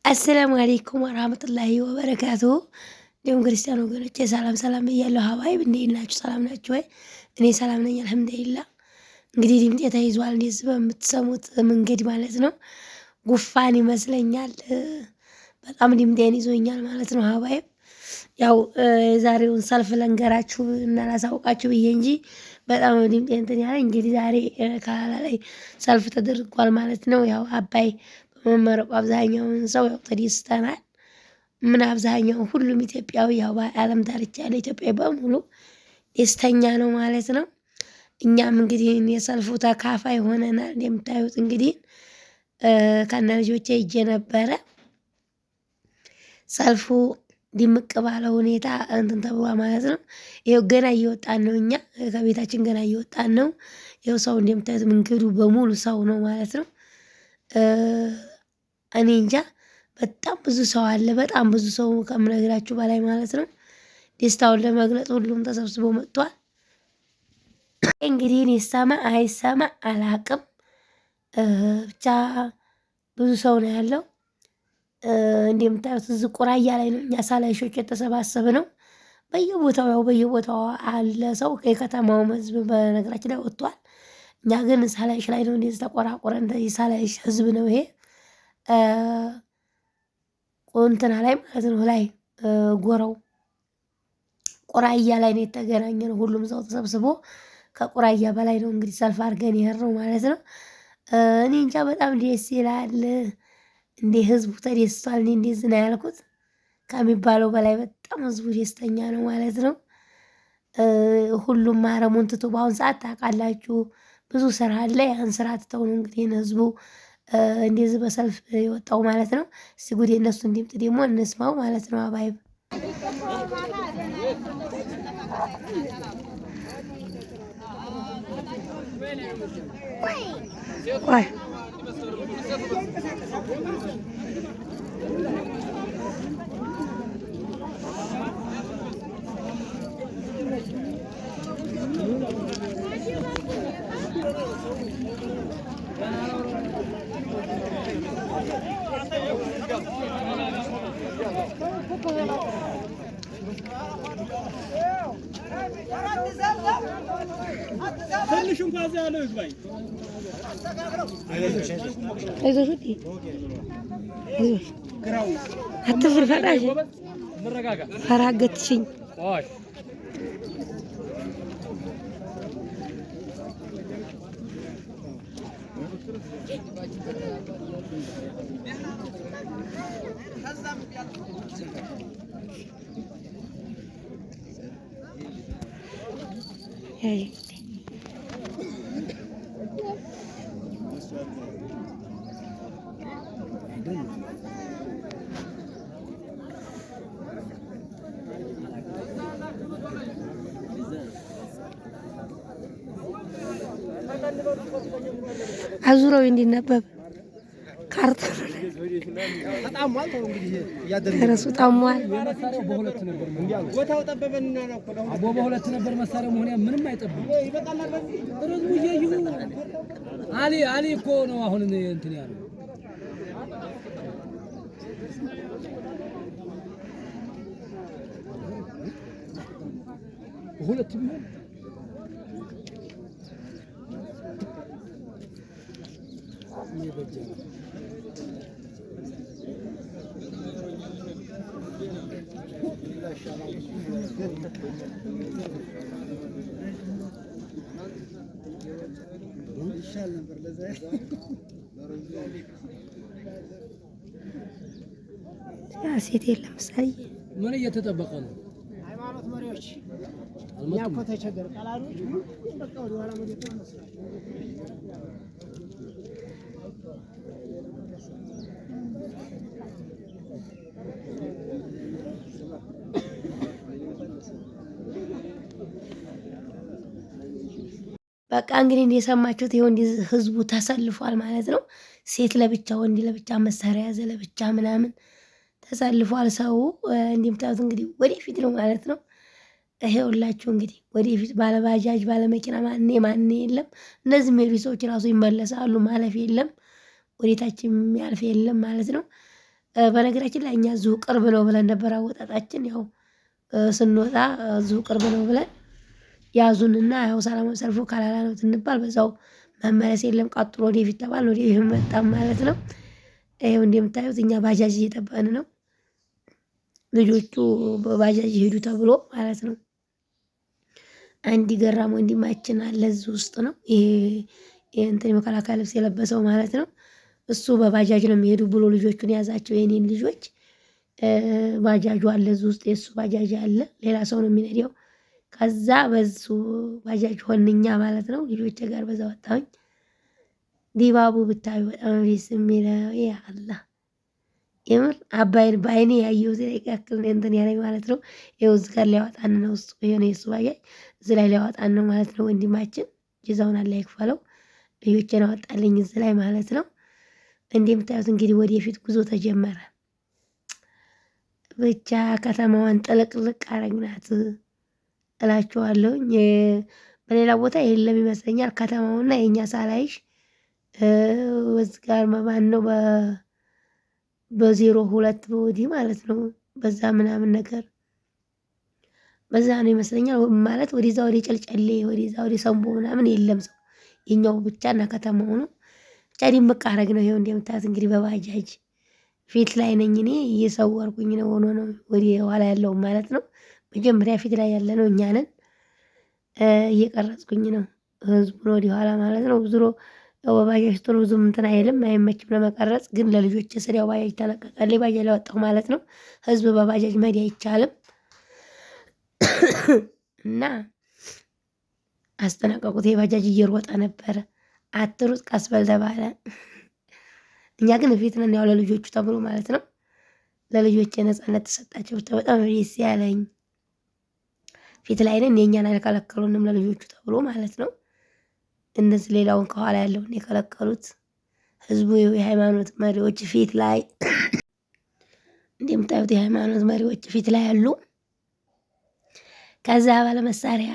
አሰላሙ አለይኩም ወራህመቱላሂ ወበረካቱሁ። እንዲሁም ክርስቲያን ወገኖቼ ሰላም ሰላም ብያለሁ። ሀባይብ እንዴት ናችሁ? ሰላም ናችሁ ወይ? እኔ ሰላም ነኝ አልሐምዱሊላህ። እንግዲህ ድምጤ ተይዟል እንደዚህ በምትሰሙት መንገድ ማለት ነው። ጉፋን ይመስለኛል። በጣም ድምጤን ይዞኛል ማለት ነው። ሀባይብ ያው የዛሬውን ሰልፍ ለንገራችሁ እና ላሳውቃችሁ ብዬ እንጂ በጣም ድምጤ እንትን ያለ እንግዲህ ዛሬ ካላ ላይ ሰልፍ ተደርጓል ማለት ነው። ያው አባይ በመመረቁ አብዛኛውን ሰው ያው ተደስተናል። ምን አብዛኛው ሁሉም ኢትዮጵያዊ ያው በዓለም ዳርቻ ያለ ኢትዮጵያዊ በሙሉ ደስተኛ ነው ማለት ነው። እኛም እንግዲህ የሰልፉ ተካፋይ ሆነናል። እንደምታዩት እንግዲህ ከነ ልጆቼ ሄጄ ነበረ። ሰልፉ ድምቅ ባለ ሁኔታ እንትን ተብሏል ማለት ነው። ይኸው ገና እየወጣን ነው፣ እኛ ከቤታችን ገና እየወጣን ነው። ይኸው ሰው እንደምታዩት መንገዱ በሙሉ ሰው ነው ማለት ነው። እኔ እንጃ በጣም ብዙ ሰው አለ፣ በጣም ብዙ ሰው ከምነግራችሁ በላይ ማለት ነው። ደስታውን ለመግለጽ ሁሉም ተሰብስቦ መጥቷል። እንግዲህ እኔ ይሰማ አይሰማ አላቅም፣ ብቻ ብዙ ሰው ነው ያለው። እንደምታዩት እዚህ ቁራያ ላይ ነው እኛ ሳላይሾች የተሰባሰብ ነው። በየቦታው ያው በየቦታው አለ ሰው፣ የከተማው ህዝብ በነገራችን ላይ ወጥቷል። እኛ ግን ሳላይሽ ላይ ነው እንደዚህ ተቆራቆረን። እንደዚህ ሳላይሽ ህዝብ ነው ይሄ እንትና ላይ ማለት ነው። ላይ ጎረው ቁራያ ላይ ነው የተገናኘ ነው። ሁሉም ሰው ተሰብስቦ ከቁራያ በላይ ነው እንግዲህ ሰልፍ አድርገን የሄድነው ማለት ነው። እኔ እንጃ በጣም ደስ ይላል። እንደ ህዝቡ ተደስቷል። እኔ እንደዚህ ነው ያልኩት ከሚባለው በላይ በጣም ህዝቡ ደስተኛ ነው ማለት ነው። ሁሉም ማረሙን ትቶ በአሁን ሰዓት ታውቃላችሁ ብዙ ስራ አለ። ያን ስራ ትተው ነው እንግዲህ ህዝቡ እንደዚህ በሰልፍ የወጣው ማለት ነው። እስቲ ጉድ የእነሱን ድምፅ ደግሞ እንስማው ማለት ነው። አባይብ ቆይ ትንሽ እንኳን እዚያ ያለው ይግባኝ። አትፍር፣ ፈራገትሽኝ። አዙረው እንዲነበብ ካርቶን ረሱ ጣሟል። በሁለት ነበር መሳሪያ መሆን ምንም አይጠብም። አሊ እኮ ነው አሁን እንትን ያለው ሁለት ይሻል ነበር። ለዛ ሴት የለም። ምሳሌ ምን እየተጠበቀ ነው? ሃይማኖት መሪዎች እኛ እኮ ተቸገር ቃላዶች በቃ ወደ ኋላ መደጥ ነው። በቃ እንግዲህ እንደሰማችሁት ይኸው እንደዚህ ህዝቡ ተሰልፏል ማለት ነው። ሴት ለብቻ ወንድ ለብቻ መሳሪያ ያዘ ለብቻ ምናምን ተሰልፏል ሰው። እንደምታዩት እንግዲህ ወደፊት ነው ማለት ነው። ይሄውላችሁ እንግዲህ ወደፊት ባለባጃጅ ባለመኪና ማን የለም። እነዚህ የሚሄዱ ሰዎች ራሱ ይመለሳሉ። ማለፍ የለም ወዴታችን የሚያልፍ የለም ማለት ነው። በነገራችን ላይ እኛ እዚሁ ቅርብ ነው ብለን ነበር አወጣጣችን። ያው ስንወጣ እዚሁ ቅርብ ነው ብለን ያዙንና ያው ሰላማዊ ሰልፉ ከላላ ነው ስንባል በዛው መመለስ የለም ቀጥሎ ወደፊት ተባልን። ወደፊት መጣን ማለት ነው። ይኸው እንደምታዩት እኛ ባጃጅ እየጠበቅን ነው። ልጆቹ በባጃጅ ሄዱ ተብሎ ማለት ነው። አንድ ገራም ወንድማችን አለ እዚህ ውስጥ ነው። ይሄ እንትን የመከላከያ ልብስ የለበሰው ማለት ነው። እሱ በባጃጅ ነው የሚሄዱ ብሎ ልጆቹን ያዛቸው የኔን ልጆች። ባጃጁ አለ እዚህ ውስጥ የእሱ ባጃጅ አለ። ሌላ ሰው ነው የሚነዳው። ከዛ በሱ ባጃጅ ሆንኛ ማለት ነው። ልጆቼ ጋር በዛ ወጣሁኝ። ዲባቡ ብታዩ በጣም ደስ የሚለው ያ አላህ የምር አባይን በአይኔ ያየሁት ያክል እንትን ያለኝ ማለት ነው። ይኸው እዚህ ጋር ሊያወጣን ነው ውስጡ የሆነ የሱ ባጃጅ እዚህ ላይ ሊያወጣን ነው ማለት ነው። ወንድማችን ጀዛውን አላህ ይክፈለው። ልጆቼን አወጣልኝ እዚህ ላይ ማለት ነው። እንደምታዩት እንግዲህ ወደፊት ጉዞ ተጀመረ። ብቻ ከተማዋን ጥልቅልቅ አረግናት እላችኋለሁኝ። በሌላ ቦታ የለም ይመስለኛል ከተማውና የእኛ ሳላይሽ እዚህ ጋር ማን ነው በ02 በወዲህ ማለት ነው። በዛ ምናምን ነገር በዛ ነው ይመስለኛል ማለት ወደዛ ወደ ጨልጨሌ ወደዛ ወደ ሰንቦ ምናምን የለም ሰው የኛው ብቻና ከተማው ነው። ብቻ ድምቅ አረግ ነው። ይኸው እንደምታዩት እንግዲህ በባጃጅ ፊት ላይ ነኝ እኔ እየሰወርኩኝ ነው ሆኖ ነው ወደ ኋላ ያለው ማለት ነው። መጀመሪያ ፊት ላይ ያለ ነው እኛ ነን። እየቀረጽኩኝ ነው ህዝቡን ወደ ኋላ ማለት ነው። ዙሮ በባጃጅ ቶሎ ብዙም እንትን አይልም አይመችም ለመቀረጽ። ግን ለልጆች ስል ያው ባጃጅ ተለቀቀልኝ ባጃጅ ላይ ወጣሁ ማለት ነው። ህዝብ በባጃጅ መሄድ አይቻልም እና አስጠነቀቁት። የባጃጅ እየሮጠ ነበረ አትሩጥ ቀስ በል ተባለ። እኛ ግን ፊት ነን ያው ለልጆቹ ተብሎ ማለት ነው። ለልጆች ነፃነት ተሰጣቸው። በጣም ደስ ያለኝ ፊት ላይ ነን የእኛን አልከለከሉንም ለልጆቹ ተብሎ ማለት ነው። እነዚህ ሌላውን ከኋላ ያለውን የከለከሉት ህዝቡ የሃይማኖት መሪዎች ፊት ላይ እንደምታዩት የሃይማኖት መሪዎች ፊት ላይ ያሉ። ከዛ ባለመሳሪያ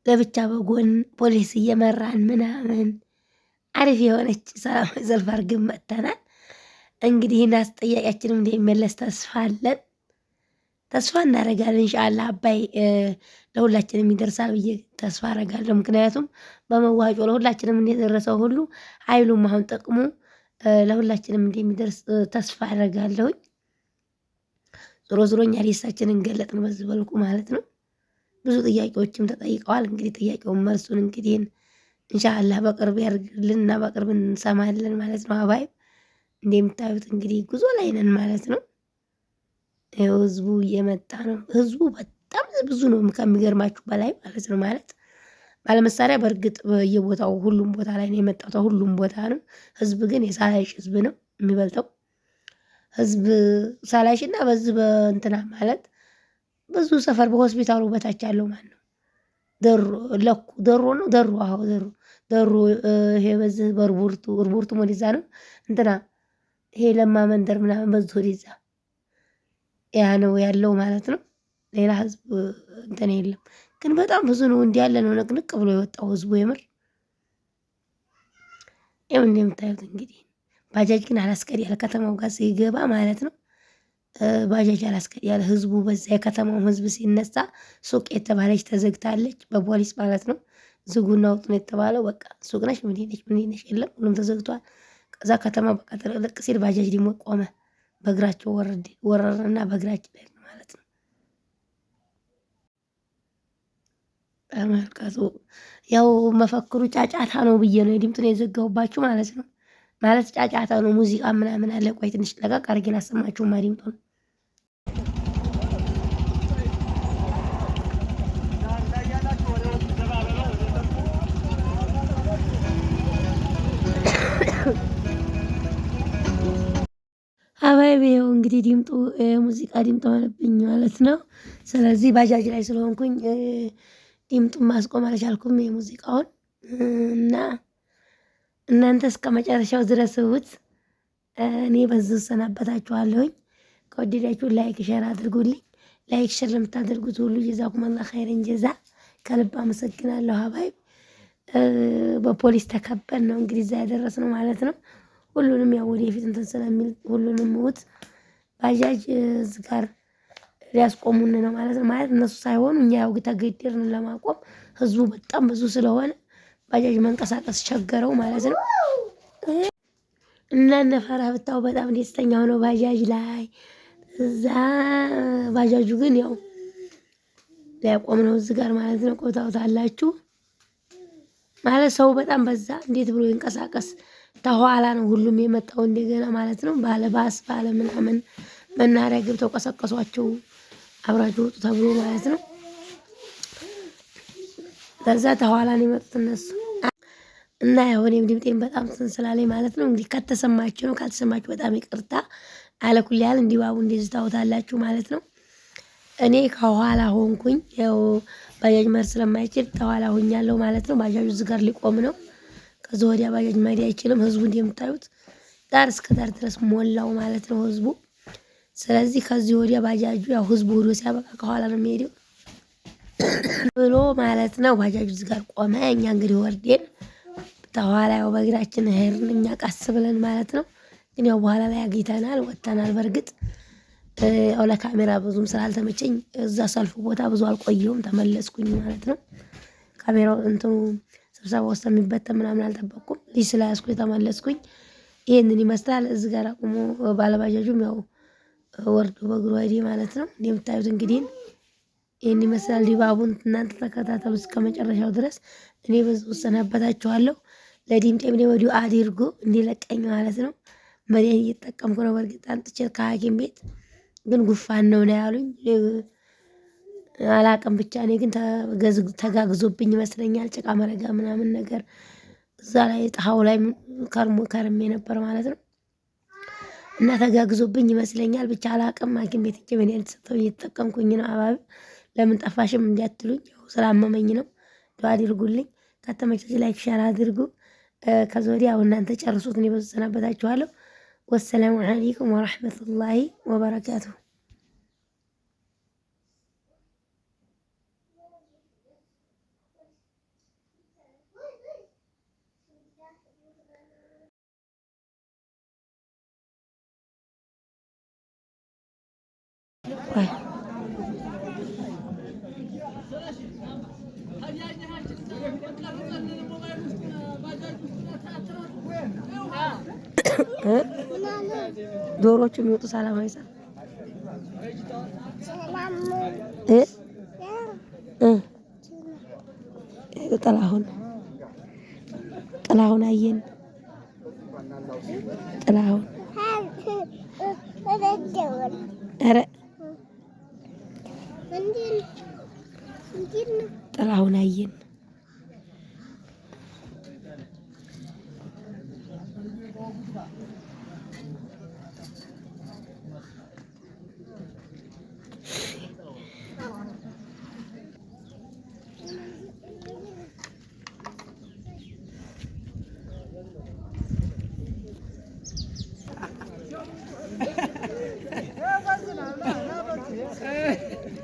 ለብቻ በጎን ፖሊስ እየመራን ምናምን አሪፍ የሆነች ሰላማዊ ሰልፍ አድርገን መጥተናል። እንግዲህ ይህን አስጠያቂያችንም እንደሚመለስ ተስፋ አለን። ተስፋ እናደርጋለን ኢንሻአላህ አባይ ለሁላችንም ይደርሳል ብዬ ተስፋ አደርጋለሁ። ምክንያቱም በመዋጮ ለሁላችንም እንደደረሰው ሁሉ ኃይሉም አሁን ጥቅሙ ለሁላችንም እንደሚደርስ ተስፋ አደርጋለሁኝ። ዞሮ ዞሮ እኛ ሊሳችንን ገለጥን በዚህ መልኩ ማለት ነው። ብዙ ጥያቄዎችም ተጠይቀዋል። እንግዲህ ጥያቄውን መልሱን እንግዲህ ኢንሻአላህ በቅርብ ያድርግልንና በቅርብ እንሰማለን ማለት ነው። አባይ እንደምታዩት እንግዲህ ጉዞ ላይ ነን ማለት ነው። ህዝቡ እየመጣ ነው። ህዝቡ በጣም ብዙ ነው ከሚገርማችሁ በላይ ማለት ነው። ማለት ባለመሳሪያ በእርግጥ በየቦታው ሁሉም ቦታ ላይ ነው የመጣው ሁሉም ቦታ ነው። ህዝብ ግን የሳላይሽ ህዝብ ነው የሚበልጠው። ህዝብ ሳላይሽ እና በዚህ በእንትና ማለት ብዙ ሰፈር በሆስፒታሉ በታች ያለው ማን ነው? ደሮ ነው ደሮ አዎ ደሮ ይሄ በዚህ በርቡርቱ ወደዛ ነው እንትና ይሄ ለማ መንደር ምናምን በዚህ ወደዛ ያ ነው ያለው ማለት ነው። ሌላ ህዝብ እንትን የለም። ግን በጣም ብዙ ነው እንዲያለ ነው ንቅንቅ ብሎ የወጣው ህዝቡ የምር። ይኸው እንደምታዩት እንግዲህ ባጃጅ ግን አላስቀድ ያለ ከተማው ጋር ሲገባ ማለት ነው። ባጃጅ አላስቀድ ያለ ህዝቡ በዛ የከተማው ህዝብ ሲነሳ ሱቅ የተባለች ተዘግታለች በፖሊስ ማለት ነው። ዝጉና ውጡ ነው የተባለው። በቃ ሱቅ ነሽ ምን ነሽ የለም ሁሉም ተዘግቷል። ከዛ ከተማ በቃ ተለቅ ሲል ባጃጅ ደግሞ ቆመ። በእግራቸው ወረረና በእግራችን ላይ ማለት ነው። ተመልከቱ። ያው መፈክሩ ጫጫታ ነው ብዬ ነው ድምፁን የዘጋሁባችሁ ማለት ነው። ማለት ጫጫታ ነው ሙዚቃ ምናምን አለ። ቆይ ትንሽ ለቀቅ አድርጌ ላሰማችሁማ ድምፁን። አባይቤው እንግዲህ ድምጡ ሙዚቃ ድምጥ ሆነብኝ ማለት ነው። ስለዚህ ባጃጅ ላይ ስለሆንኩኝ ድምጡን ማስቆም አልቻልኩም የሙዚቃውን እና እናንተ እስከ መጨረሻው ድረስ እዩት። እኔ በዚህ እሰናበታችኋለሁኝ። ከወደዳችሁ ላይክ ሼር አድርጉልኝ። ላይክ ሼር ለምታደርጉት ሁሉ ጀዛኩሙላህ ኸይረን ጀዛ ከልብ አመሰግናለሁ። አባይ በፖሊስ ተከበን ነው እንግዲህ እዛ ያደረስነው ማለት ነው። ሁሉንም ያው ወደፊት እንትን ስለሚል ሁሉንም ውት ባጃጅ እዚህ ጋር ሊያስቆሙን ነው ማለት ነው። ማለት እነሱ ሳይሆኑ እኛ ያው ተገደድን ለማቆም ህዝቡ በጣም ብዙ ስለሆነ ባጃጅ መንቀሳቀስ ቸገረው ማለት ነው። እና እነ ፈረህ ብታው በጣም ደስተኛ ሆነው ባጃጅ ላይ እዛ ባጃጁ ግን ያው ሊያቆም ነው እዚህ ጋር ማለት ነው። ቆታውታላችሁ ማለት ሰው በጣም በዛ። እንዴት ብሎ ይንቀሳቀስ? ተኋላ ነው ሁሉም የመጣው እንደገና ማለት ነው። ባለ ባስ ባለ ምናምን መናኸሪያ ገብተው ቀሰቀሷቸው። አብራችሁ ወጡ ተብሎ ማለት ነው። ከዛ ተኋላ ነው የመጡት እነሱ እና ያው እኔም ድምጤን በጣም ስንስላለኝ ማለት ነው። እንግዲህ ከተሰማችሁ ነው፣ ካልተሰማችሁ በጣም ይቅርታ። አለኩል ያህል እንዲባቡ እንደዚህ ታውታላችሁ ማለት ነው። እኔ ከኋላ ሆንኩኝ። ያው ባጃጅ መር ስለማይችል ከኋላ ሆኛለሁ ማለት ነው። ባጃጁ እዚህ ጋር ሊቆም ነው። ከዚህ ወዲያ ባጃጅ መሄድ አይችልም። ህዝቡ እንደምታዩት ዳር እስከ ዳር ድረስ ሞላው ማለት ነው ህዝቡ። ስለዚህ ከዚህ ወዲያ ባጃጁ ያው ህዝቡ ሄዶ ሲያበቃ ከኋላ ነው የሚሄደው ብሎ ማለት ነው። ባጃጁ እዚህ ጋር ቆመ። እኛ እንግዲህ ወርዴን ተኋላ ያው በእግራችን ሄድን እኛ ቀስ ብለን ማለት ነው። ግን ያው በኋላ ላይ አግኝተናል፣ ወጥተናል። በእርግጥ ያው ለካሜራ ብዙም ስላልተመቸኝ እዛ ሰልፉ ቦታ ብዙ አልቆየሁም፣ ተመለስኩኝ ማለት ነው። ካሜራው እንትኑ ስብሰባ ውስጥ የሚበተን ምናምን አልጠበቅኩም። ልጅ ስለያዝኩኝ ተመለስኩኝ። ይሄንን ይመስላል። እዚህ ጋር አቁሞ ባለባጃጁም ያው ወርዶ በእግሩ ሄደ ማለት ነው። እንደምታዩት እንግዲህ ይህን ይመስላል ድባቡን። እናንተ ተከታተሉ እስከ መጨረሻው ድረስ። እኔ በዚህ እሰናበታችኋለሁ። ለዲምጤም ደግሞ ዱአ አድርጉ እንዲለቀኝ ማለት ነው። መድኃኒት እየተጠቀምኩ ነው። በእርግጥ አንጥቼ ከሐኪም ቤት ግን ጉፋን ነው ያሉኝ። አላቅም ብቻ እኔ ግን ተጋግዞብኝ ይመስለኛል። ጭቃ መረጋ ምናምን ነገር እዛ ላይ ጣሃው ላይ ከርሜ ነበር ማለት ነው። እና ተጋግዞብኝ ይመስለኛል። ብቻ አላቅም። ሐኪም ቤት ሄጄ መድኃኒት ሰጥተው እየተጠቀምኩኝ ነው። አባቢ ለምን ጠፋሽም እንዲያትሉኝ ያው ስላመመኝ ነው። ዱአ አድርጉልኝ። ከተመቻችሁ ላይክ ሼር አድርጉ። ከዛ ወዲያ አሁን እናንተ ጨርሱት። እኔ በዚህ ሰናበታችኋለሁ። ወሰላሙ አለይኩም ወራህመቱላሂ ወበረካቱሁ። ዶሮቹ የሚወጡ ሰላማዊ ሰልፍ ጥላሁን አየን። ጥላሁን ኧረ ጥላሁን አየን።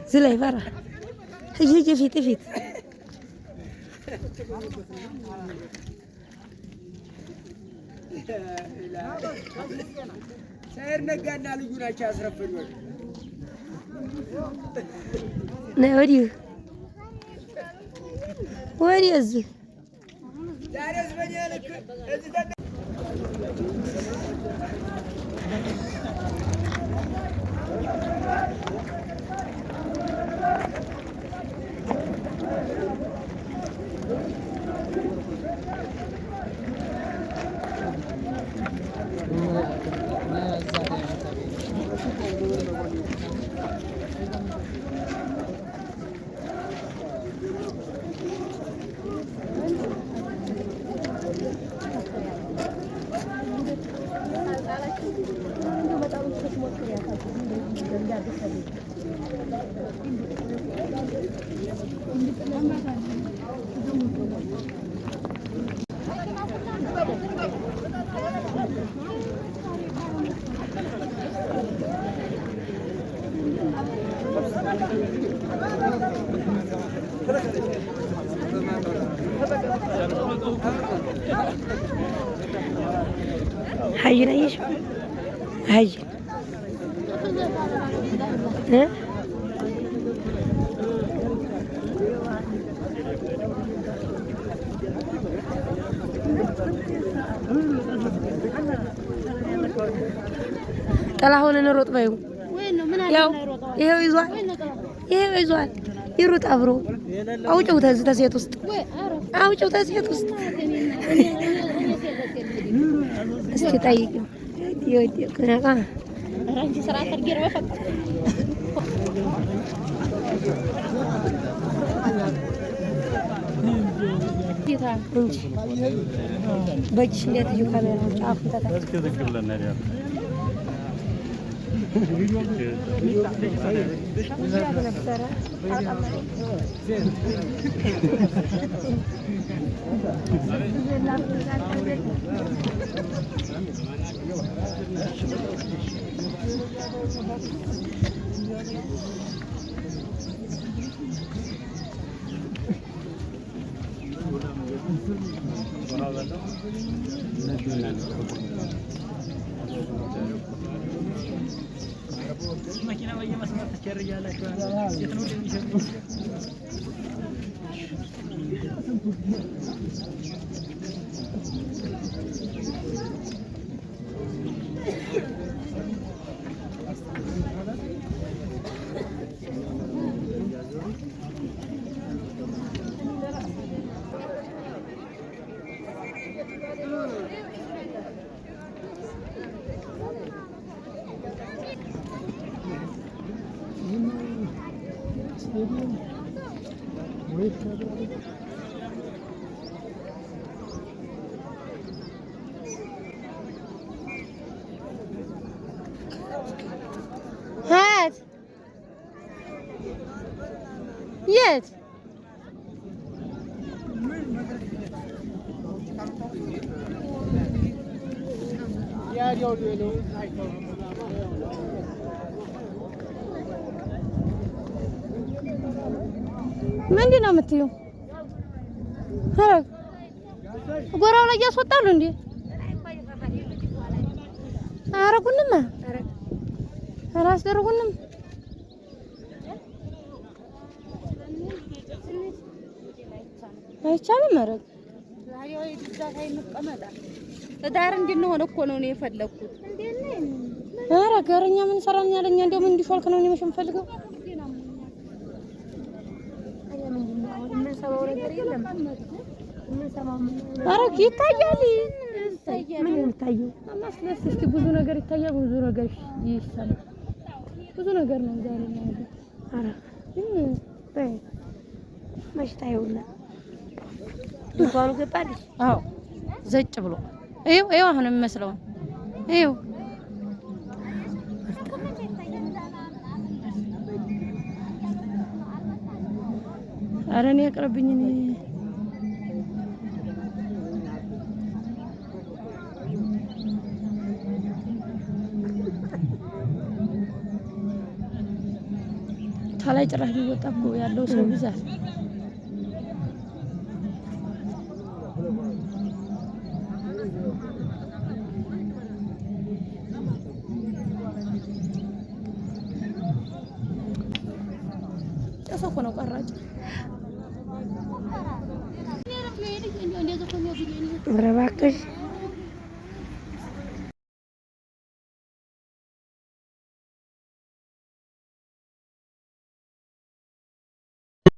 زلي برا هجي فيت سير نقانا لجونا شاسرف الوقت نوريو وين يزي دارس بنيانك ሀይን አየሽ ሀይ ጥላሁን እንሮጥ በይው ያው ይሄው ይዟል ይሩጥ አብሮ አውጪው ተሴት ውስጥ እስኪ ጠይቂው ይወድቅና ራንቺ ስራ ተርገረ ወፈቅ እንጂ በእጅሽ እንዴት እዩ ካሜራው ጫፉ ተታች መኪና በየመስመር ተቸርያላችሁ የት ነው የሚሸጡ هات يد ምንድን ነው የምትይው? ኧረ ጎራው ላይ ያስወጣሉ እንዴ? አረጉንም አላስደረጉንም። አይቻልም ማረግ ዳር እንድንሆን እኮ ነው እኔ የፈለኩት። ኧረ ገረኛ ምን ሰራኝ ያለኛ እንደው ምን እንዲሾልክ ነው እኔ መቼም ፈልገው ኧረ ይታያል። ምን የሚታየው እናስለስ እስኪ ብዙ ነገር ይታያል፣ ብዙ ነገር ይሰማል። ብዙ ነገር ነው ዛሬ ነው ያለው። ኧረ በይ መሽታየውና እንኳን ገባልሽ። አዎ ዘጭ ብሎ ይኸው አሁን የሚመስለው ይኸው ኧረ እኔ ያቅርብኝ እኔ ታላይ ጭራሽ ሊወጣ እኮ ያለው ሰው ብዛት ጨሰኮ ነው ቀራጭ ኧረ እባክሽ